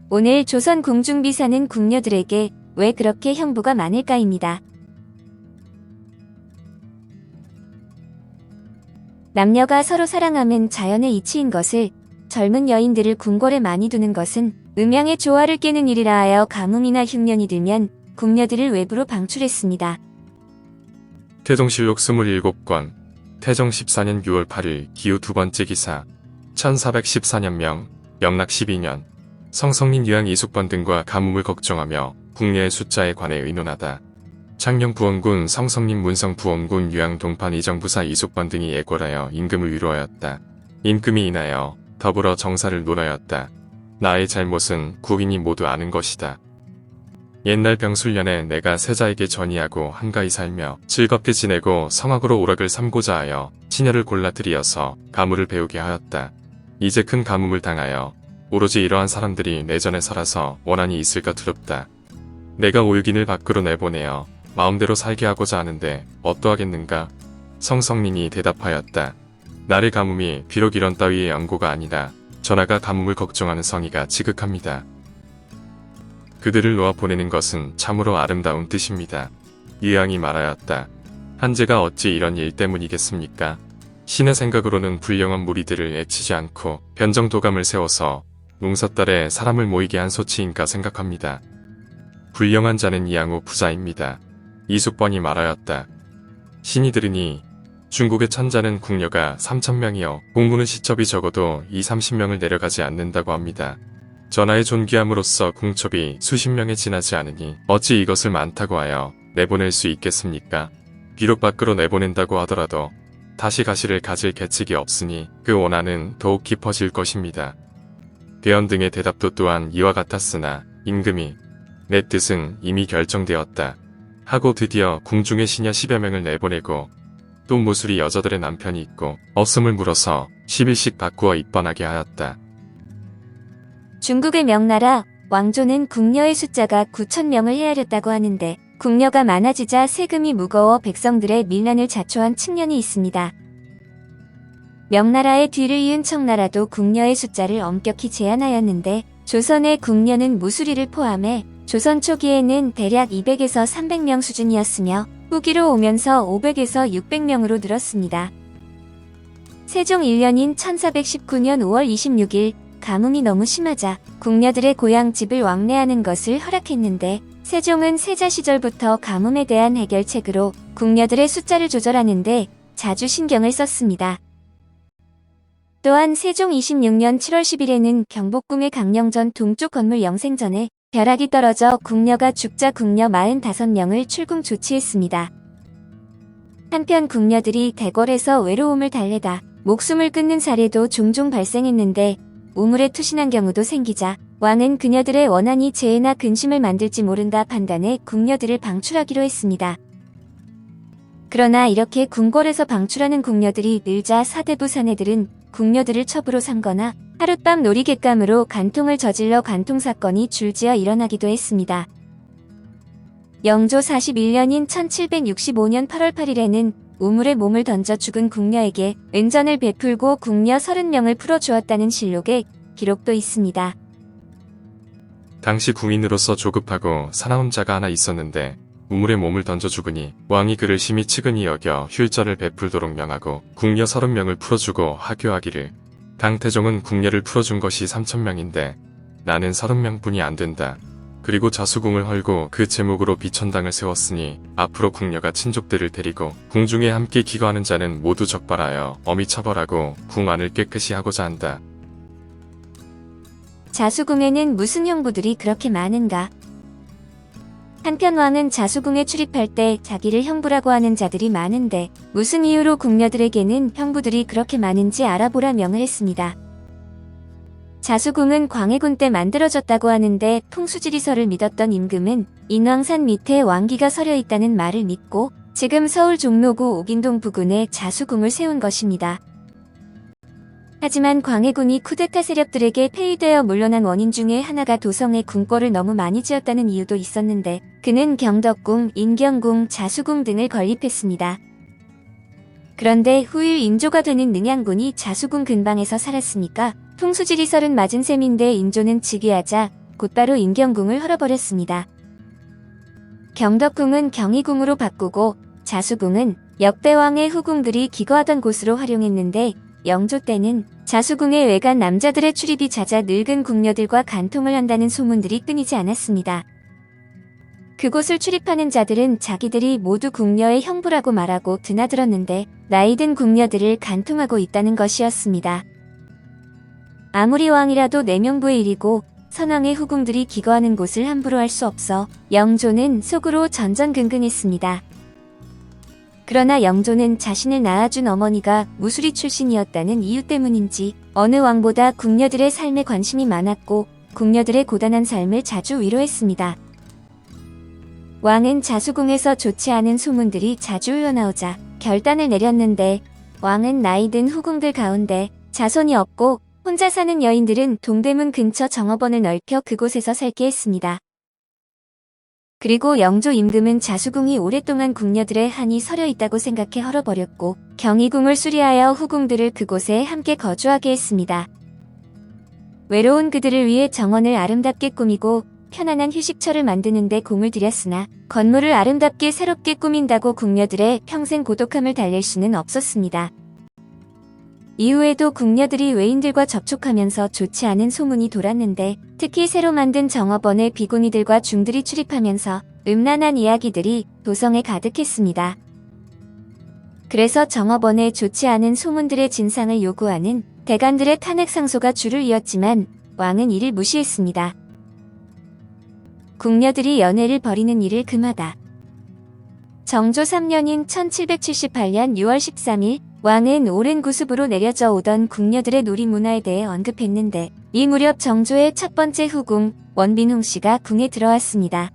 오늘 조선 궁중비 사는 궁녀들에게 왜 그렇게 형부가 많을까입니다. 남녀가 서로 사랑하면 자연의 이치인 것을 젊은 여인들을 궁궐에 많이 두는 것은 음양의 조화를 깨는 일이라 하여 가뭄이나 흉년이 들면 궁녀들을 외부로 방출했습니다. 태종실록 27권 태종 14년 6월 8일 기후 두 번째 기사 1414년 명 영락 12년 성성린 유양 이숙번 등과 가뭄을 걱정하며 궁녀의 숫자에 관해 의논하다. 창녕 부원군 성성린 문성 부원군 유양 동판 이정부사 이숙번 등이 예궐하여 임금을 위로하였다. 임금이 인하여 더불어 정사를 논하였다. 나의 잘못은 국인이 모두 아는 것이다. 옛날 병술년에 내가 세자에게 전의하고 한가히 살며 즐겁게 지내고 성악으로 오락을 삼고자 하여 시녀를 골라 들이어서 가무를 배우게 하였다. 이제 큰 가뭄을 당하여 오로지 이러한 사람들이 내 전에 살아서 원한이 있을까 두렵다. 내가 올긴을 밖으로 내보내어 마음대로 살게 하고자 하는데 어떠하겠는가? 성성린이 대답하였다. 나를 가뭄이 비록 이런 따위의 연고가 아니라 전하가 가뭄을 걱정하는 성의가 지극합니다. 그들을 놓아 보내는 것은 참으로 아름다운 뜻입니다. 유양이 말하였다. 한제가 어찌 이런 일 때문이겠습니까? 신의 생각으로는 불량한 무리들을 애치지 않고 변정도감을 세워서 농사딸에 사람을 모이게 한 소치인가 생각합니다. 불량한 자는 이양호 부자입니다. 이숙번이 말하였다. 신이 들으니 중국의 천자는 궁녀가 3,000명이요 공무는 시첩이 적어도 30명을 내려가지 않는다고 합니다. 전하의 존귀함으로써 궁첩이 수십 명에 지나지 않으니 어찌 이것을 많다고 하여 내보낼 수 있겠습니까? 비록 밖으로 내보낸다고 하더라도 다시 가시를 가질 계책이 없으니 그 원한은 더욱 깊어질 것입니다. 대연 등의 대답도 또한 이와 같았으나 임금이 내 뜻은 이미 결정되었다 하고 드디어 궁중의 시녀 10여 명을 내보내고 또 무수리 여자들의 남편이 있고 없음을 물어서 10일씩 바꾸어 입번하게 하였다. 중국의 명나라 왕조는 궁녀의 숫자가 9,000명을 헤아렸다고 하는데 궁녀가 많아지자 세금이 무거워 백성들의 밀란을 자초한 측면이 있습니다. 명나라의 뒤를 이은 청나라도 궁녀의 숫자를 엄격히 제한하였는데 조선의 궁녀는 무수리를 포함해 조선 초기에는 대략 200에서 300명 수준이었으며 후기로 오면서 500에서 600명으로 늘었습니다. 세종 1년인 1419년 5월 26일 가뭄이 너무 심하자 궁녀들의 고향집을 왕래하는 것을 허락했는데 세종은 세자 시절부터 가뭄에 대한 해결책으로 궁녀들의 숫자를 조절하는데 자주 신경을 썼습니다. 또한 세종 26년 7월 10일에는 경복궁의 강령전 동쪽 건물 영생전에 벼락이 떨어져 궁녀가 죽자 궁녀 45명을 출궁 조치했습니다. 한편 궁녀들이 대궐에서 외로움을 달래다 목숨을 끊는 사례도 종종 발생했는데 우물에 투신한 경우도 생기자 왕은 그녀들의 원한이 재해나 근심을 만들지 모른다 판단해 궁녀들을 방출하기로 했습니다. 그러나 이렇게 궁궐에서 방출하는 궁녀들이 늘자 사대부 사내들은 궁녀들을 첩으로 삼거나 하룻밤 놀이객감으로 간통을 저질러 간통사건이 줄지어 일어나기도 했습니다. 영조 41년인 1765년 8월 8일에는 우물에 몸을 던져 죽은 궁녀에게 은전을 베풀고 궁녀 30명을 풀어주었다는 실록에 기록도 있습니다. 당시 궁인으로서 조급하고 사나운 자가 하나 있었는데 우물에 몸을 던져 죽으니 왕이 그를 심히 측은히 여겨 휼절을 베풀도록 명하고 궁녀 30명을 풀어주고 하교하기를 당태종은 궁녀를 풀어준 것이 3,000명인데 나는 30명뿐이 안 된다. 그리고 자수궁을 헐고 그 제목으로 비천당을 세웠으니 앞으로 궁녀가 친족들을 데리고 궁중에 함께 기거하는 자는 모두 적발하여 엄히 처벌하고 궁 안을 깨끗이 하고자 한다. 자수궁에는 무슨 형부들이 그렇게 많은가? 한편 왕은 자수궁에 출입할 때 자기를 형부라고 하는 자들이 많은데 무슨 이유로 궁녀들에게는 형부들이 그렇게 많은지 알아보라 명을 했습니다. 자수궁은 광해군 때 만들어졌다고 하는데 풍수지리설을 믿었던 임금은 인왕산 밑에 왕기가 서려 있다는 말을 믿고 지금 서울 종로구 옥인동 부근에 자수궁을 세운 것입니다. 하지만 광해군이 쿠데타 세력들에게 폐위되어 물러난 원인 중에 하나가 도성에 궁궐을 너무 많이 지었다는 이유도 있었는데 그는 경덕궁, 인경궁, 자수궁 등을 건립했습니다. 그런데 후일 인조가 되는 능양군이 자수궁 근방에서 살았으니까 풍수지리설은 맞은 셈인데 인조는 즉위하자 곧바로 임경궁을 헐어버렸습니다. 경덕궁은 경희궁으로 바꾸고 자수궁은 역대 왕의 후궁들이 기거하던 곳으로 활용했는데 영조 때는 자수궁에 외간 남자들의 출입이 잦아 늙은 궁녀들과 간통을 한다는 소문들이 끊이지 않았습니다. 그곳을 출입하는 자들은 자기들이 모두 궁녀의 형부라고 말하고 드나들었는데 나이든 궁녀들을 간통하고 있다는 것이었습니다. 아무리 왕이라도 내명부의 일이고 선왕의 후궁들이 기거하는 곳을 함부로 할 수 없어 영조는 속으로 전전긍긍했습니다. 그러나 영조는 자신을 낳아준 어머니가 무술이 출신이었다는 이유 때문인지 어느 왕보다 궁녀들의 삶에 관심이 많았고 궁녀들의 고단한 삶을 자주 위로했습니다. 왕은 자수궁에서 좋지 않은 소문들이 자주 흘러나오자 결단을 내렸는데 왕은 나이든 후궁들 가운데 자손이 없고 혼자 사는 여인들은 동대문 근처 정업원을 넓혀 그곳에서 살게 했습니다. 그리고 영조 임금은 자수궁이 오랫동안 궁녀들의 한이 서려 있다고 생각해 헐어버렸고 경희궁을 수리하여 후궁들을 그곳에 함께 거주하게 했습니다. 외로운 그들을 위해 정원을 아름답게 꾸미고 편안한 휴식처를 만드는데 공을 들였으나 건물을 아름답게 새롭게 꾸민다고 궁녀들의 평생 고독함을 달랠 수는 없었습니다. 이후에도 궁녀들이 외인들과 접촉하면서 좋지 않은 소문이 돌았는데 특히 새로 만든 정업원에 비구니들과 중들이 출입하면서 음란한 이야기들이 도성에 가득했습니다. 그래서 정업원에 좋지 않은 소문들의 진상을 요구하는 대관들의 탄핵 상소가 줄을 이었지만 왕은 이를 무시했습니다. 궁녀들이 연애를 벌이는 일을 금하다. 정조 3년인 1778년 6월 13일 왕은 오랜 구습으로 내려져 오던 궁녀들의 놀이 문화에 대해 언급했는데 이 무렵 정조의 첫 번째 후궁 원빈홍 씨가 궁에 들어왔습니다.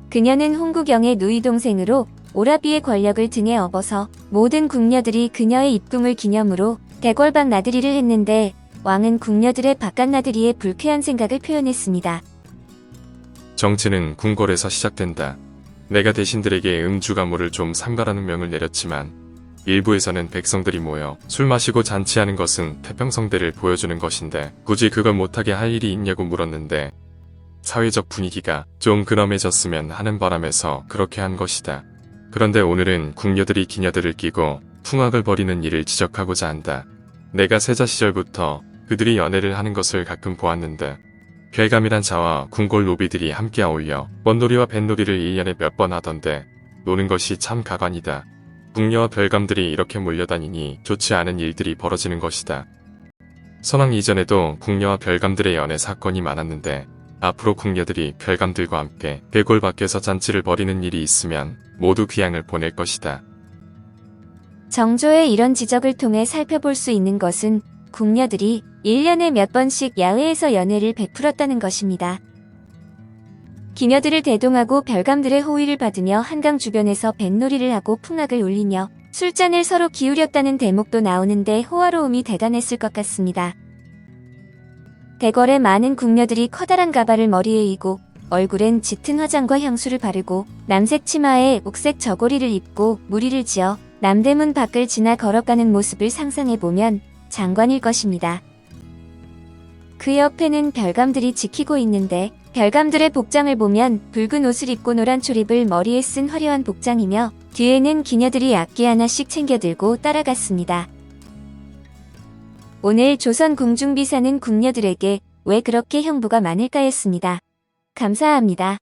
그녀는 홍구경의 누이 동생으로 오라비의 권력을 등에 업어서 모든 궁녀들이 그녀의 입궁을 기념으로 대궐방 나들이를 했는데 왕은 궁녀들의 바깥 나들이에 불쾌한 생각을 표현했습니다. 정치는 궁궐에서 시작된다. 내가 대신들에게 음주가무를 좀 삼가라는 명을 내렸지만 일부에서는 백성들이 모여 술 마시고 잔치하는 것은 태평성대를 보여주는 것인데 굳이 그걸 못하게 할 일이 있냐고 물었는데 사회적 분위기가 좀 근엄해졌으면 하는 바람에서 그렇게 한 것이다. 그런데 오늘은 궁녀들이 기녀들을 끼고 풍악을 벌이는 일을 지적하고자 한다. 내가 세자 시절부터 그들이 연애를 하는 것을 가끔 보았는데 별감이란 자와 궁궐 노비들이 함께 어울려 원놀이와 뱃놀이를 1년에 몇 번 하던데 노는 것이 참 가관이다. 궁녀와 별감들이 이렇게 몰려다니니 좋지 않은 일들이 벌어지는 것이다. 선왕 이전에도 궁녀와 별감들의 연애 사건이 많았는데 앞으로 궁녀들이 별감들과 함께 대궐 밖에서 잔치를 벌이는 일이 있으면 모두 귀향을 보낼 것이다. 정조의 이런 지적을 통해 살펴볼 수 있는 것은 궁녀들이 1년에 몇 번씩 야외에서 연애를 베풀었다는 것입니다. 기녀들을 대동하고 별감들의 호의를 받으며 한강 주변에서 뱃놀이를 하고 풍악을 울리며 술잔을 서로 기울였다는 대목도 나오는데 호화로움이 대단했을 것 같습니다. 대궐에 많은 궁녀들이 커다란 가발을 머리에 이고 얼굴엔 짙은 화장과 향수를 바르고 남색 치마에 옥색 저고리를 입고 무리를 지어 남대문 밖을 지나 걸어가는 모습을 상상해보면 장관일 것입니다. 그 옆에는 별감들이 지키고 있는데 별감들의 복장을 보면 붉은 옷을 입고 노란 초립을 머리에 쓴 화려한 복장이며 뒤에는 기녀들이 악기 하나씩 챙겨들고 따라갔습니다. 오늘 조선 궁중비 사는 궁녀들에게 왜 그렇게 형부가 많을까였습니다. 감사합니다.